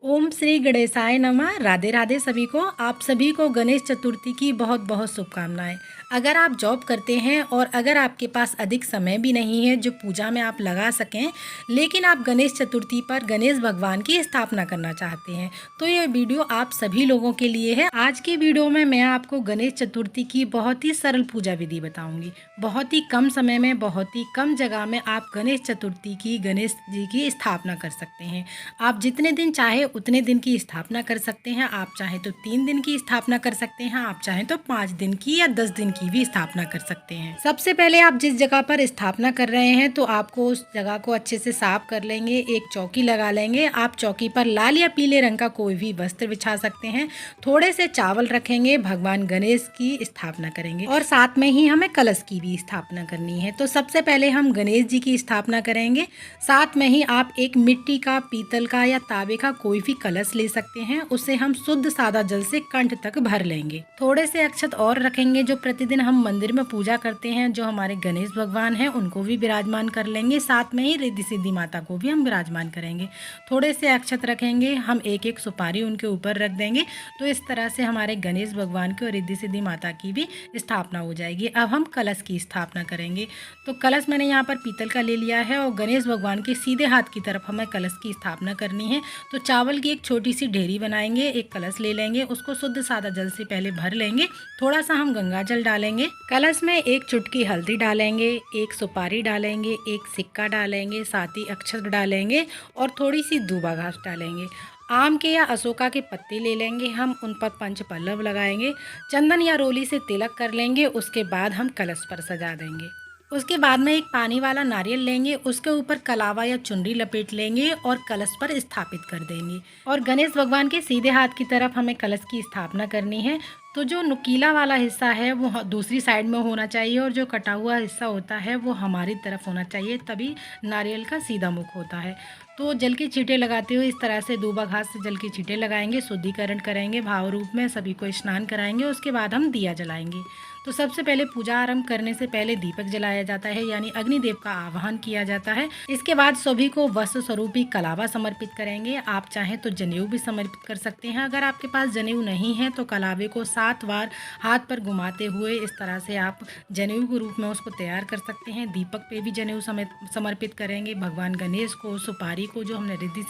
ओम श्री गणेशाय नमः। राधे राधे सभी को। आप सभी को गणेश चतुर्थी की बहुत बहुत शुभकामनाएं। अगर आप जॉब करते हैं और अगर आपके पास अधिक समय भी नहीं है जो पूजा में आप लगा सकें, लेकिन आप गणेश चतुर्थी पर गणेश भगवान की स्थापना करना चाहते हैं, तो ये वीडियो आप सभी लोगों के लिए है। आज की वीडियो में मैं आपको गणेश चतुर्थी की बहुत ही सरल पूजा विधि बताऊंगी। बहुत ही कम समय में, बहुत ही कम जगह में आप गणेश चतुर्थी की, गणेश जी की स्थापना कर सकते हैं। आप जितने दिन चाहे उतने दिन की स्थापना कर सकते हैं। आप चाहें तो 3 दिन की स्थापना कर सकते हैं, आप चाहें तो 5 दिन की या 10 दिन की भी स्थापना कर सकते हैं। सबसे पहले आप जिस जगह पर स्थापना कर रहे हैं तो आपको उस जगह को अच्छे से साफ कर लेंगे। एक चौकी लगा लेंगे। आप चौकी पर लाल या पीले रंग का कोई भी वस्त्र बिछा सकते हैं। थोड़े से चावल रखेंगे, भगवान गणेश की स्थापना करेंगे और साथ में ही हमें कलश की भी स्थापना करनी है। तो सबसे पहले हम गणेश जी की स्थापना करेंगे। साथ में ही आप एक मिट्टी का, पीतल का या तांबे का कोई भी कलश ले सकते हैं। उसे हम शुद्ध सादा जल से कंठ तक भर लेंगे। थोड़े से अक्षत और रखेंगे जो प्रतिदिन हम मंदिर में पूजा करते हैं, जो हमारे गणेश भगवान हैं, उनको भी विराजमान कर लेंगे। साथ में ही रिद्धि सिद्धि माता को भी हम विराजमान करेंगे। थोड़े से अक्षत रखेंगे, हम एक एक सुपारी उनके ऊपर रख देंगे। तो इस तरह से हमारे गणेश भगवान की और रिद्धि सिद्धि माता की भी स्थापना हो जाएगी। अब हम कलश की स्थापना करेंगे। तो कलश मैंने यहाँ पर पीतल का ले लिया है और गणेश भगवान के सीधे हाथ की तरफ हमें कलश की स्थापना करनी है। तो चावल की एक छोटी सी ढेरी बनाएंगे, एक कलश ले लेंगे, उसको शुद्ध सादा जल से पहले भर लेंगे। थोड़ा सा हम गंगा जल डालेंगे। कलश में एक चुटकी हल्दी डालेंगे, एक सुपारी डालेंगे, एक सिक्का डालेंगे, साथ ही अक्षत डालेंगे और थोड़ी सी दूबा घास डालेंगे। आम के या अशोका के पत्ते ले लेंगे, हम उन पर पंच पल्लव लगाएंगे। चंदन या रोली से तिलक कर लेंगे। उसके बाद हम कलश पर सजा देंगे। उसके बाद में एक पानी वाला नारियल लेंगे, उसके ऊपर कलावा या चुनरी लपेट लेंगे और कलश पर स्थापित कर देंगे। और गणेश भगवान के सीधे हाथ की तरफ हमें कलश की स्थापना करनी है। तो जो नुकीला वाला हिस्सा है वो दूसरी साइड में होना चाहिए और जो कटा हुआ हिस्सा होता है वो हमारी तरफ होना चाहिए, तभी नारियल का सीधा मुख होता है। तो जल के छींटे लगाते हुए इस तरह से दूबा घास से जल के छींटे लगाएंगे, शुद्धिकरण करेंगे, भाव रूप में सभी को स्नान कराएंगे। उसके बाद हम दिया जलाएंगे। तो सबसे पहले पूजा आरंभ करने से पहले दीपक जलाया जाता है, यानी अग्निदेव का आवाहन किया जाता है। इसके बाद सभी को वस्त्र स्वरूप ही कलावा समर्पित करेंगे। आप चाहें तो जनेऊ भी समर्पित कर सकते हैं। अगर आपके पास जनेऊ नहीं है तो कलावे को 7 बार हाथ पर घुमाते हुए इस तरह से आप जनेऊ के रूप में उसको तैयार कर सकते हैं। दीपक पे भी जनेऊ समर्पित करेंगे। भगवान गणेश को, सुपारी को, जो हमने रिद्धि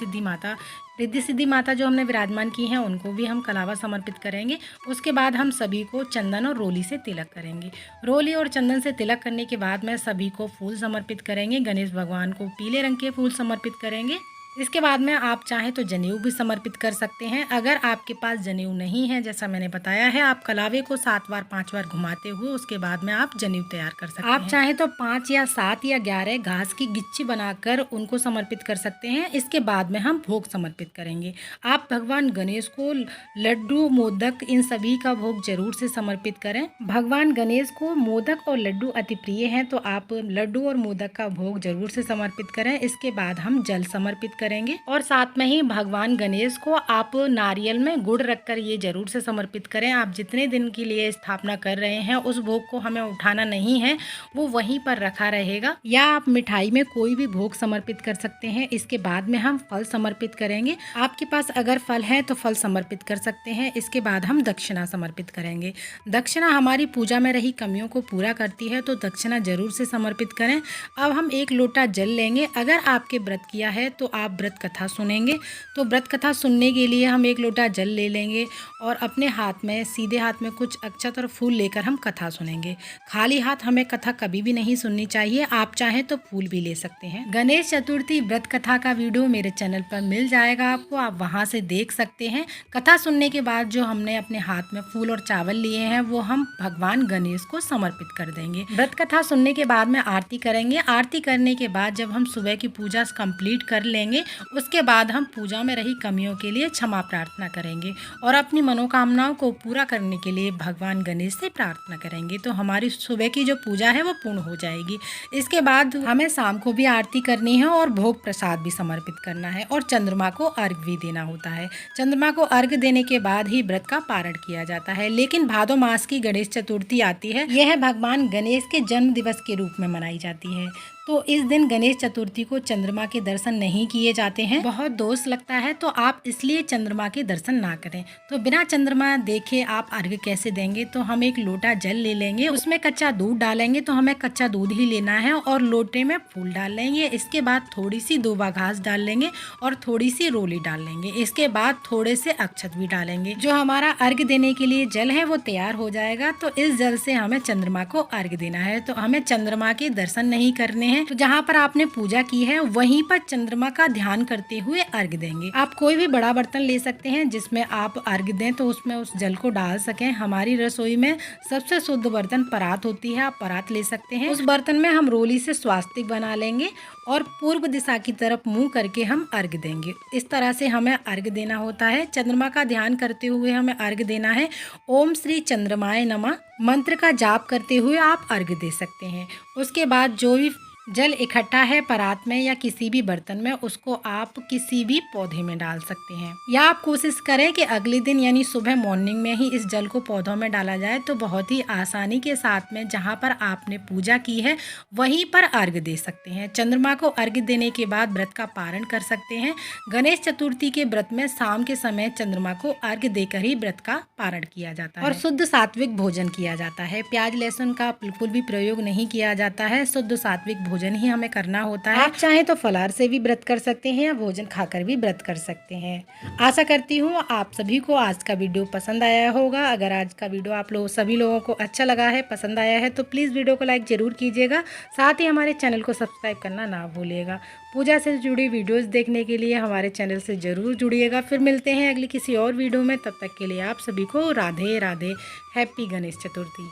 सिद्धि माता जो हमने विराजमान की हैं, उनको भी हम कलावा समर्पित करेंगे। उसके बाद हम सभी को चंदन और रोली से तिलक करेंगे। रोली और चंदन से तिलक करने के बाद में सभी को फूल समर्पित करेंगे। गणेश भगवान को पीले रंग के फूल समर्पित करेंगे। इसके बाद में आप चाहें तो जनेऊ भी समर्पित कर सकते हैं। अगर आपके पास जनेऊ नहीं है, जैसा मैंने बताया है, आप कलावे को 7 बार 5 बार घुमाते हुए उसके बाद में आप जनेऊ तैयार कर सकते हैं। आप चाहें तो 5 या 7 या 11 घास की गिच्ची बनाकर उनको समर्पित कर सकते हैं। इसके बाद में हम भोग समर्पित करेंगे। आप भगवान गणेश को लड्डू, मोदक, इन सभी का भोग जरूर से समर्पित करें। भगवान गणेश को मोदक और लड्डू अति प्रिय हैं, तो आप लड्डू और मोदक का भोग जरूर से समर्पित करें। इसके बाद हम जल समर्पित करेंगे और साथ में ही भगवान गणेश को आप नारियल में गुड़ रखकर ये जरूर से समर्पित करें। आप जितने दिन के लिए स्थापना कर रहे हैं उस भोग को हमें उठाना नहीं है, वो वहीं पर रखा रहेगा। या आप मिठाई में कोई भी भोग समर्पित कर सकते हैं। इसके बाद में हम फल समर्पित करेंगे। आपके पास अगर फल है तो फल समर्पित कर सकते हैं। इसके बाद हम दक्षिणा समर्पित करेंगे। दक्षिणा हमारी पूजा में रही कमियों को पूरा करती है, तो दक्षिणा जरूर से समर्पित करें। अब हम 1 लोटा जल लेंगे। अगर आपके व्रत किया है तो आप व्रत कथा सुनेंगे। तो व्रत कथा सुनने के लिए हम 1 लोटा जल ले लेंगे और अपने हाथ में, सीधे हाथ में कुछ अक्षत और फूल लेकर हम कथा सुनेंगे। खाली हाथ हमें कथा कभी भी नहीं सुननी चाहिए। आप चाहें तो फूल भी ले सकते हैं। गणेश चतुर्थी व्रत कथा का वीडियो मेरे चैनल पर मिल जाएगा आपको, आप वहां से देख सकते हैं। कथा सुनने के बाद जो हमने अपने हाथ में फूल और चावल लिए हैं वो हम भगवान गणेश को समर्पित कर देंगे। व्रत कथा सुनने के बाद में आरती करेंगे। आरती करने के बाद जब हम सुबह की पूजा कंप्लीट कर लेंगे, उसके बाद हम पूजा में रही कमियों के लिए क्षमा प्रार्थना करेंगे और अपनी मनोकामनाओं को पूरा करने के लिए भगवान गणेश से प्रार्थना करेंगे। तो हमारी सुबह की जो पूजा है वो पूर्ण हो जाएगी। इसके बाद हमें शाम को भी आरती करनी है और भोग प्रसाद भी समर्पित करना है और चंद्रमा को अर्घ भी देना होता है। चंद्रमा को अर्घ देने के बाद ही व्रत का पारण किया जाता है। लेकिन भादो मास की गणेश चतुर्थी आती है, यह भगवान गणेश के जन्म दिवस के रूप में मनाई जाती है। तो इस दिन गणेश चतुर्थी को चंद्रमा के दर्शन नहीं किए जाते हैं, बहुत दोष लगता है, तो आप इसलिए चंद्रमा के दर्शन ना करें। तो बिना चंद्रमा देखे आप अर्घ्य कैसे देंगे? तो हम एक लोटा जल ले लेंगे, उसमें कच्चा दूध डालेंगे, तो हमें कच्चा दूध ही लेना है, और लोटे में फूल डाल लेंगे। इसके बाद थोड़ी सी दूबा घास डाल लेंगे और थोड़ी सी रोली डाल लेंगे। इसके बाद थोड़े से अक्षत भी डालेंगे। जो हमारा अर्घ्य देने के लिए जल है वो तैयार हो जाएगा। तो इस जल से हमें चंद्रमा को अर्घ्य देना है। तो हमें चंद्रमा के दर्शन नहीं करने हैं, तो जहाँ पर आपने पूजा की है वहीं पर चंद्रमा का ध्यान करते हुए अर्घ्य देंगे। आप कोई भी बड़ा बर्तन ले सकते हैं जिसमें आप अर्घ्य दें, तो उसमें उस जल को डाल सकें। हमारी रसोई में सबसे शुद्ध बर्तन परात होती है, आप परात ले सकते हैं। उस बर्तन में हम रोली से स्वास्तिक बना लेंगे और पूर्व दिशा की तरफ मुंह करके हम अर्घ्य देंगे। इस तरह से हमें अर्घ्य देना होता है। चंद्रमा का ध्यान करते हुए हमें अर्घ्य देना है। ओम श्री चंद्रमाय नमः मंत्र का जाप करते हुए आप अर्घ्य दे सकते हैं। उसके बाद जो भी जल इकट्ठा है परात में या किसी भी बर्तन में, उसको आप किसी भी पौधे में डाल सकते हैं, या आप कोशिश करें कि अगले दिन यानी सुबह मॉर्निंग में ही इस जल को पौधों में डाला जाए। तो बहुत ही आसानी के साथ में जहां पर आपने पूजा की है वहीं पर अर्घ्य दे सकते हैं। चंद्रमा को अर्घ्य देने के बाद व्रत का पारण कर सकते हैं। गणेश चतुर्थी के व्रत में शाम के समय चंद्रमा को अर्घ्य देकर ही व्रत का पारण किया जाता है और शुद्ध सात्विक भोजन किया जाता है। प्याज लहसुन का बिल्कुल भी प्रयोग नहीं किया जाता है। शुद्ध सात्विक भोजन ही हमें करना होता है। आप चाहें तो फलाहार से भी व्रत कर सकते हैं या भोजन खाकर भी व्रत कर सकते हैं। आशा करती हूँ आप सभी को आज का वीडियो पसंद आया होगा। अगर आज का वीडियो आप सभी लोगों को अच्छा लगा है, पसंद आया है, तो प्लीज़ वीडियो को लाइक जरूर कीजिएगा। साथ ही हमारे चैनल को सब्सक्राइब करना ना भूलिएगा। पूजा से जुड़ी वीडियोस देखने के लिए हमारे चैनल से जरूर जुड़िएगा। फिर मिलते हैं अगली किसी और वीडियो में। तब तक के लिए आप सभी को राधे राधे। हैप्पी गणेश चतुर्थी।